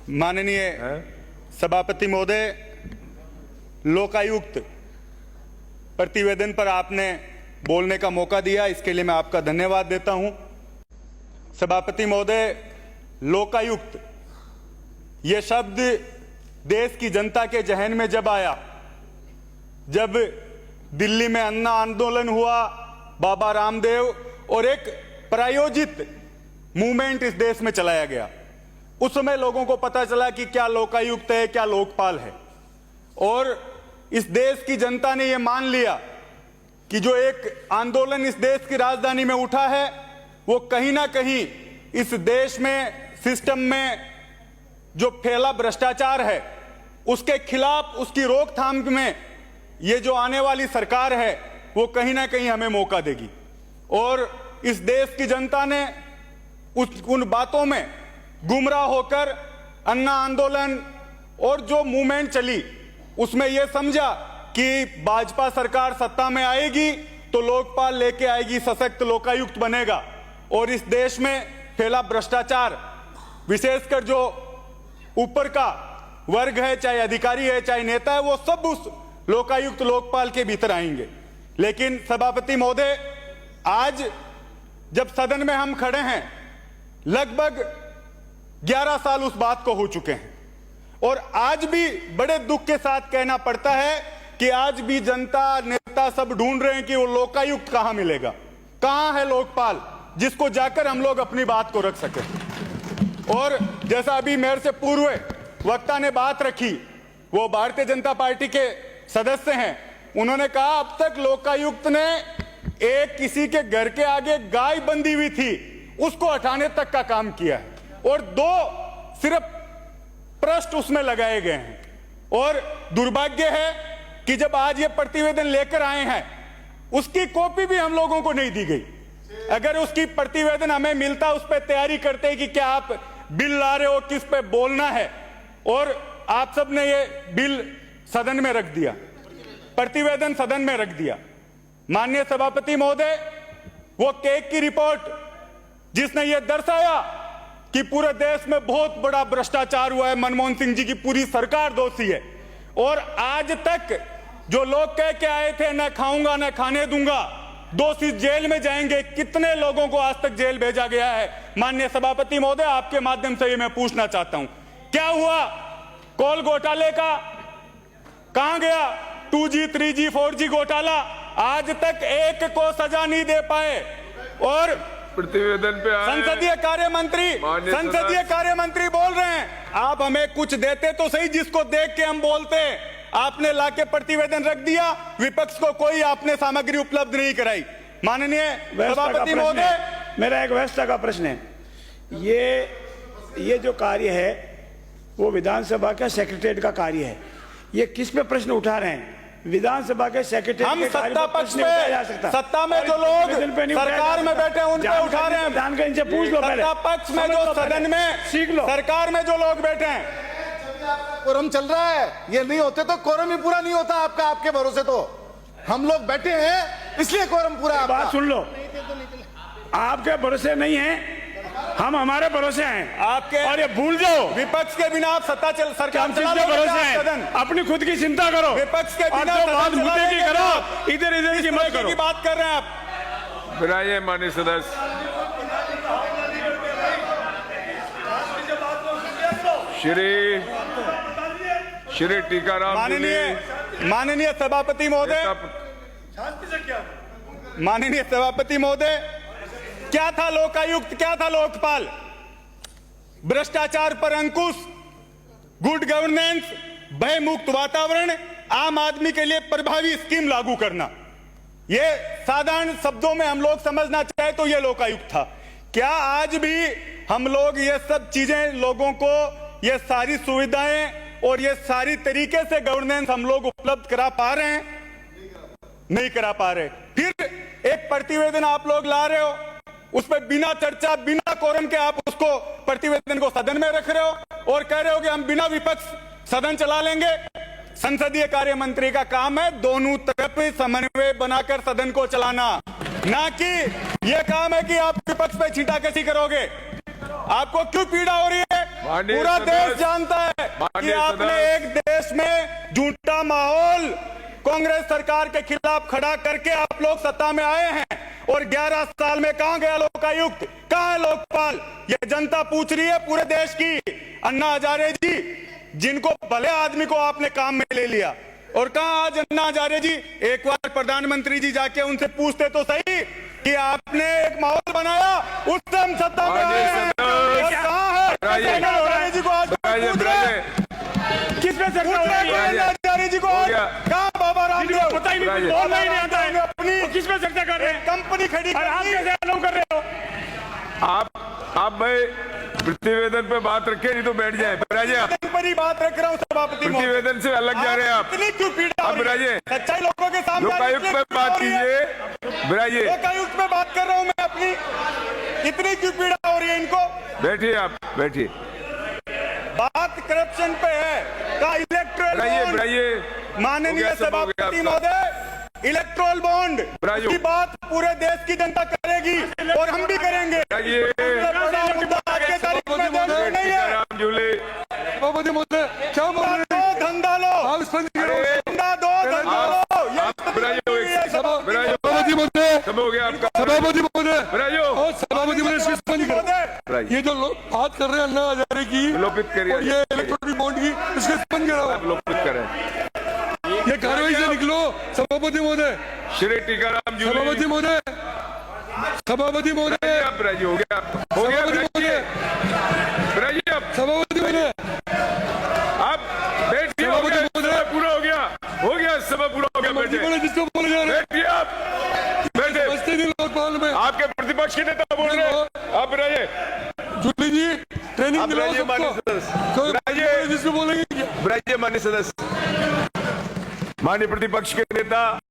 माननीय सभापति महोदय, लोकायुक्त प्रतिवेदन पर आपने बोलने का मौका दिया, इसके लिए मैं आपका धन्यवाद देता हूं। सभापति महोदय, लोकायुक्त ये शब्द देश की जनता के जहन में जब आया, जब दिल्ली में अन्ना आंदोलन हुआ, बाबा रामदेव और एक प्रायोजित मूवमेंट इस देश में चलाया गया, उस समय लोगों को पता चला कि क्या लोकायुक्त है, क्या लोकपाल है। और इस देश की जनता ने यह मान लिया कि जो एक आंदोलन इस देश की राजधानी में उठा है, वो कहीं ना कहीं इस देश में सिस्टम में जो फैला भ्रष्टाचार है उसके खिलाफ, उसकी रोकथाम में ये जो आने वाली सरकार है वो कहीं ना कहीं हमें मौका देगी। और इस देश की जनता ने उन बातों में गुमराह होकर अन्ना आंदोलन और जो मूवमेंट चली उसमें यह समझा कि भाजपा सरकार सत्ता में आएगी तो लोकपाल लेके आएगी, सशक्त लोकायुक्त बनेगा और इस देश में फैला भ्रष्टाचार, विशेषकर जो ऊपर का वर्ग है, चाहे अधिकारी है चाहे नेता है, वो सब उस लोकायुक्त लोकपाल के भीतर आएंगे। लेकिन सभापति महोदय, आज जब सदन में हम खड़े हैं, लगभग 11 साल उस बात को हो चुके हैं और आज भी बड़े दुख के साथ कहना पड़ता है कि आज भी जनता, नेता सब ढूंढ रहे हैं कि वो लोकायुक्त कहां मिलेगा, कहां है लोकपाल जिसको जाकर हम लोग अपनी बात को रख सके। और जैसा अभी मेरे से पूर्व वक्ता ने बात रखी, वो भारतीय जनता पार्टी के सदस्य हैं, उन्होंने कहा अब तक लोकायुक्त ने एक किसी के घर के आगे गाय बंधी हुई थी उसको हटाने तक का काम किया है और 2 सिर्फ पृष्ठ उसमें लगाए गए हैं। और दुर्भाग्य है कि जब आज ये प्रतिवेदन लेकर आए हैं उसकी कॉपी भी हम लोगों को नहीं दी गई। अगर उसकी प्रतिवेदन हमें मिलता, उस पर तैयारी करते कि क्या आप बिल ला रहे हो, किस पे बोलना है, और आप सब ने ये बिल सदन में रख दिया, प्रतिवेदन सदन में रख दिया। माननीय सभापति महोदय, वो केक की रिपोर्ट जिसने ये दर्शाया कि पूरे देश में बहुत बड़ा भ्रष्टाचार हुआ है, मनमोहन सिंह जी की पूरी सरकार दोषी है, और आज तक जो लोग कह के आए थे न खाऊंगा न खाने दूंगा, दोषी जेल में जाएंगे, कितने लोगों को आज तक जेल भेजा गया है। माननीय सभापति महोदय, आपके माध्यम से ये मैं पूछना चाहता हूं, क्या हुआ कोल घोटाले का, कहां गया 2G 3G 4G घोटाला, आज तक एक को सजा नहीं दे पाए। और प्रतिवेदन पे संसदीय कार्य मंत्री बोल रहे हैं आप हमें कुछ देते तो सही जिसको देख के हम बोलते। आपने लाके प्रतिवेदन रख दिया, विपक्ष को कोई आपने सामग्री उपलब्ध नहीं कराई। माननीय सभापति महोदय, मेरा एक व्यवस्था का प्रश्न है, ये जो कार्य है वो विधानसभा का सेक्रेटरीट का कार्य है, ये किस पे प्रश्न उठा रहे हैं? विधानसभा के सेक्रेटरी, हम सत्ता पक्ष में, सत्ता में जो लोग सरकार में बैठे हैं उन पे उठा रहे हैं। इनसे पूछ लो, सत्ता पक्ष में जो सदन में सीख लो, सरकार में जो लोग बैठे हैं। कोरम चल रहा है, ये नहीं होते तो कोरम ही पूरा नहीं होता आपका, आपके भरोसे तो हम लोग बैठे हैं इसलिए कोरम पूरा। बात सुन लो, आपके भरोसे नहीं है, हम हमारे भरोसे हैं आपके, और ये भूल जाओ विपक्ष के बिना आप सरकार चला भरोसे हैं, अपनी खुद की चिंता करो, विपक्ष के बिना बात मुद्दे की करो, इधर की मत करो। बात कर रहे हैं आप। बुलाइए माननीय सदस्य श्री टीकाराम। माननीय सभापति महोदय, माननीय सभापति महोदय, क्या था लोकायुक्त, क्या था लोकपाल? भ्रष्टाचार पर अंकुश, गुड गवर्नेंस, भयमुक्त वातावरण, आम आदमी के लिए प्रभावी स्कीम लागू करना, ये साधारण शब्दों में हम लोग समझना चाहे तो ये लोकायुक्त था। क्या आज भी हम लोग ये सब चीजें लोगों को, ये सारी सुविधाएं और ये सारी तरीके से गवर्नेंस हम लोग उपलब्ध करा पा रहे हैं? नहीं करा पा रहे। फिर एक प्रतिवेदन आप लोग ला रहे हो, उस पर बिना चर्चा, बिना कोरम के आप उसको प्रतिवेदन को सदन में रख रहे हो और कह रहे हो कि हम बिना विपक्ष सदन चला लेंगे। संसदीय कार्य मंत्री का काम है दोनों तरफ समन्वय बनाकर सदन को चलाना, ना कि यह काम है कि आप विपक्ष पे छींटाकशी करोगे। आपको क्यों पीड़ा हो रही है? माननीय पूरा सदस्य, देश जानता है कि माननीय आपने सदस्य। एक देश में झूठा माहौल कांग्रेस सरकार के खिलाफ खड़ा करके आप लोग सत्ता में आए हैं। और 11 साल में कहां गया लोकायुक्त, कहां है लोकपाल? ये जनता पूछ रही है पूरे देश की। अन्ना हजारे जी, जिनको भले आदमी को आपने काम में ले लिया, और कहां आज अन्ना हजारे जी? एक बार प्रधानमंत्री जी जाके उनसे पूछते तो सही कि आपने एक माहौल बनाया, उससे हम सत्ता में आए हैं। और कहां है अन्ना हजारे जी को आज बिराजे, पूछ रहे हैं? बिराजे। किस पे चर्चा हो पूछ रहे रही हैं है? अन्ना हजारे जी को आज? गया। कहां बाबा रामदेव? पता ही नहीं, बिराजे। बोलना ही नहीं आता है। अपनी तो किस पे चर्चा कर रहे हैं? कंपनी खड़ी और आप करनी। कैसे अलाउ कर रहे हो? आप भाई प्रतिवेदन पे बात रखे, नहीं तो बैठ जाए। बिराजे आप पर ही बात रख रहा हूं सभापति महोदय। प्रतिवेदन से अलग जा रहे हैं आप। इतनी क्यों पीड़ा हो आप रही है? बिराजे। सच्चाई लोगों के सामने लोकायुक्त इसलिए पे पीड़ा बात हो रही है। कीजिए। बिराजे, लोकायुक्त पे बात कर रहा हूं मैं अपनी। इतनी क्यों पीड़ा हो रही है इनको? बैठिए आप, बैठिए। बात करप्शन पे है का इलेक्ट्रल बिराजे, बॉन्ड। बिराजे। माननीय हो गया, सब हो गया सभापति आपका। महोदय, इलेक्ट्रल बॉन्ड बिराजो। की बात पूरे देश की जनता करेगी और हम भी करेंगे। बिराजे। बड़ा मुद्दा आज के तारीख में देश में नहीं है। राम झूले। सभापति महोदय क्या बोल रहे हैं? दो धंधा लो, आप स्पंद करो। धंधा दो, धंधा लो। ये आप बिराजे हो एक। बिराजे, सभापति महोदय, सब हो गया आपका। सभापति महोदय बिराजो। और सभापति महोदय इसकी स्पंद करो। बिराजे। ये जो लोग बात कर रहे हैं अन्ना हजारे की लोपित करिए। और ये इलेक्ट्रॉनिक बॉन्ड की, इसके स्पंद कराओ। लोपित करें। ये कार्रवाई से निकलो सभापति महोदय। श्री टीकाराम झूले। सभापति महोदय, सभापति महोदय, आप बिराजे, हो गया। हो गया सभापति बिराजे। महोदय, बिराजे आप। सभापति महोदय, आप बैठिए। हो सभापति गया, महोदय। समय पूरा हो गया। हो गया, समय पूरा हो गया। मर्जी बैठिए, बोले जिसको बोले जा रहे हैं। बैठिए आप। बैठे। बचते नहीं लोकपाल में। आपके प्रतिपक्ष के नेता बोल रहे हैं। आप बिराजे। जूली जी ट्रेनिंग आप दिलाओ बिराजे, माननीय सबको। सदस्य। कोई बिराजे। बोले जिसको बोलेंगे क्या? बिराजे, माननीय सदस्य। माननीय प्रतिपक्ष के नेता